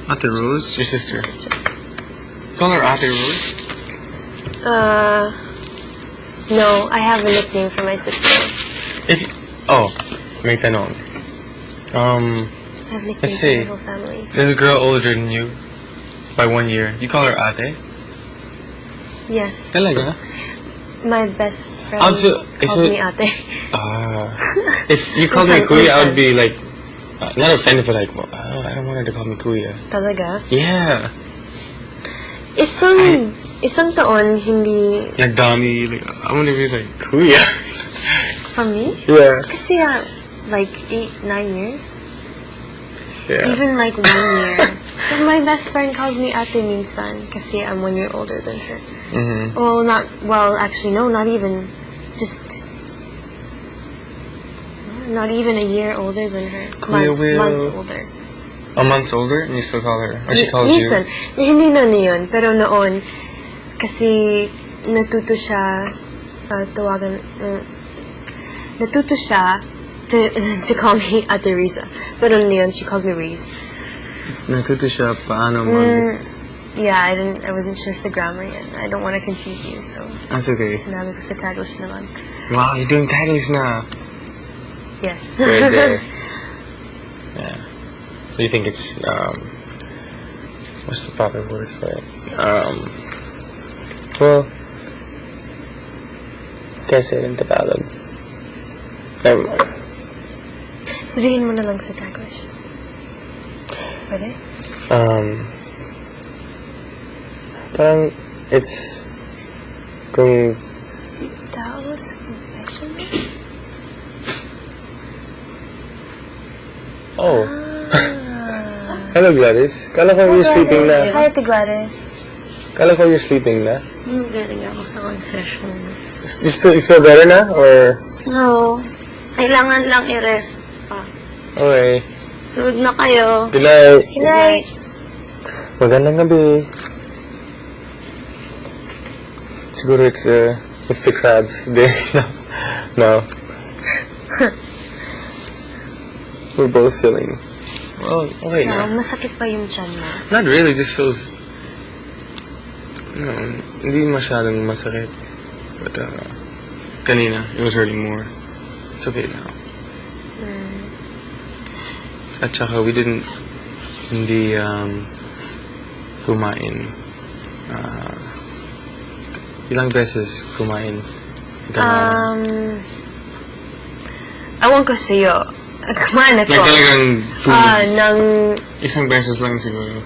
Ate Rose? Your sister? Sister. Call her Ate Rose? No, I have a nickname for my sister. May tanong. I have nicknames Let's for see. my whole family. There's a girl older than you by 1 year. You call her Ate? Yes. Talaga? My best friend If calls me ate. If you called me Kuya, I would be like, not offended, but like, well, I don't want her to call me Kuya. Talaga? Yeah. Isang taon, hindi... Nagdami, like, I want to be like, Kuya. From me? Yeah. Kasi like 8, 9 years? Yeah. Even like 1 year. But my best friend calls me ate minsan kasi I'm 1 year older than her. Mm-hmm. Actually, no, not even. Just... Not even a year older than her. Months older. A month older? And you still call her? Or she calls minsan, you? Hindi na yun. Pero noon, kasi natuto siya to call me Ate Riza. Pero ngayon, she calls me Riz. Natuto siya paano Yeah, I wasn't sure sa grammar yan. I don't want to confuse you, so... That's okay. Sinabi ko sa Taglish na lang. Wow, you're doing Taglish na. Yes. Right there. Yeah. So you think it's, what's the proper word for it? Well, can't say it in Tagalog. Never mind. Sabihin mo na lang sa Taglish. Pwede? Parang, it's, kung, That was confessional? oh. Hello, Gladys. Kala ko you're sleeping na. Hi, Ate Gladys. Kala ko you're sleeping na. Galing ako sa confession. You feel better na? Or? No. Kailangan lang i-rest pa. Okay. Tulog na kayo. Good night. Good night. Magandang gabi. Siguro it's the crabs day. No. We're both feeling, well, okay na. Masakit pa yung tiyan mo. Not really, just feels, hindi masyadong masakit. But, kanina, it was hurting more. It's okay now. At saka, we hindi kumain. Ilang beses kumain? Ewan ko sa'yo. Kumain ako. Like talagang food? Ng... Isang beses lang siguro.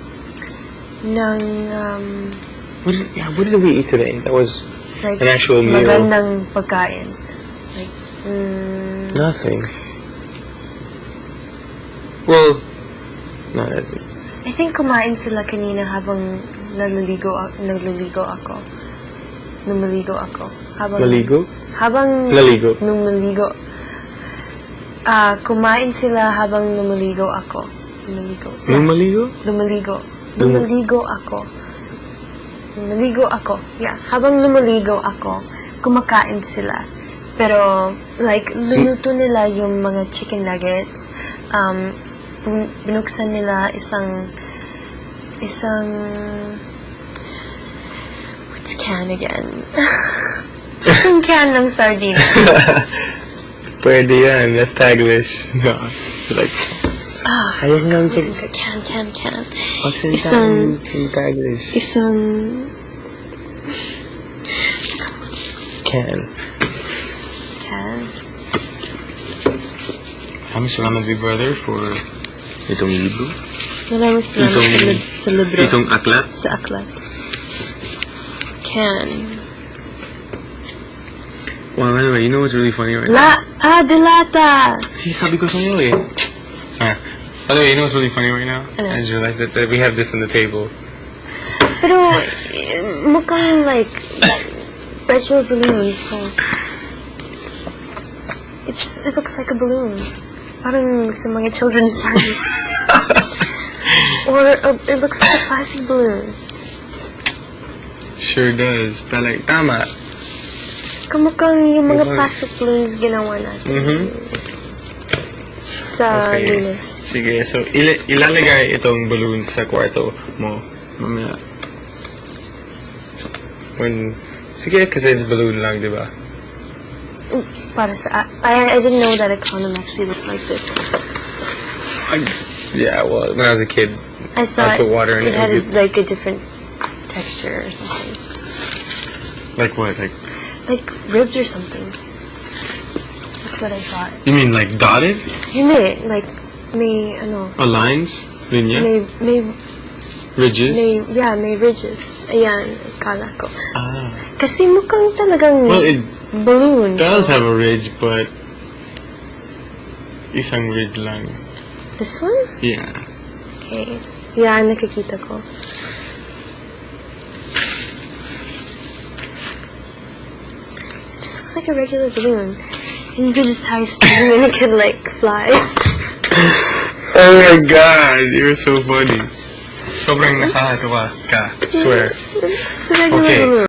What did we eat today? That was like, an actual meal. Magandang pagkain. Like, Nothing. Well, no. I think kumain sila kanina habang naliligo ako. Numaligo ako. Maligo? Habang... Naligo. Numaligo. Kumain sila habang numaligo ako. Numaligo? Yeah. Numaligo? Lumaligo. Lumaligo ako. Lumaligo ako. Yeah. Habang lumaligo ako, kumakain sila. Pero, like, lunuto nila yung mga chicken nuggets. Binuksan nila isang what's can again? Isang can ng sardines. Pwede yan. That's Taglish. No. Like, ayun nga yung Can. Isang Taglish. Isang... Can. Maraming salamat, Big Brother, for itong libro. Maraming salamat sa libro. Itong aklat. Sa aklat. Can. Well, anyway, you know what's really funny right now? Delata! See, sabi ko sa'yo eh. By the way, you know what's really funny right now? Ano? I just realized that we have this on the table. Pero, mukhang like regular balloons, so... It looks like a balloon. Parang sa mga children's party. Or it looks like a plastic balloon. Sure does. Tama. Kamukhang yung mga plastic balloons ginawa natin. Mm-hmm. sa lunes. Sige, so ilalagay itong balloon sa kwarto mo mamaya. Sige, kasi it's balloon lang, di ba? Para sa... I didn't know that a condom actually looked like this. Yeah, well, when I was a kid, I thought put water in it had it. like a different texture or something. Like what? Like ribbed or something. That's what I thought. You mean like dotted? Hindi, like may ano. Lines? Linya? May Ridges? may ridges. Ayan, kala ko. Ah. Kasi mukhang talagang Well, it balloon. does have a ridge, but isang ridge lang. This one? Yeah. Okay. Yeah, nakikita ko. It just looks like a regular balloon. And you could just tie a string and it could like fly. Oh my god, you're so funny. Sobrang nakakatawa ka, swear. It's a regular balloon.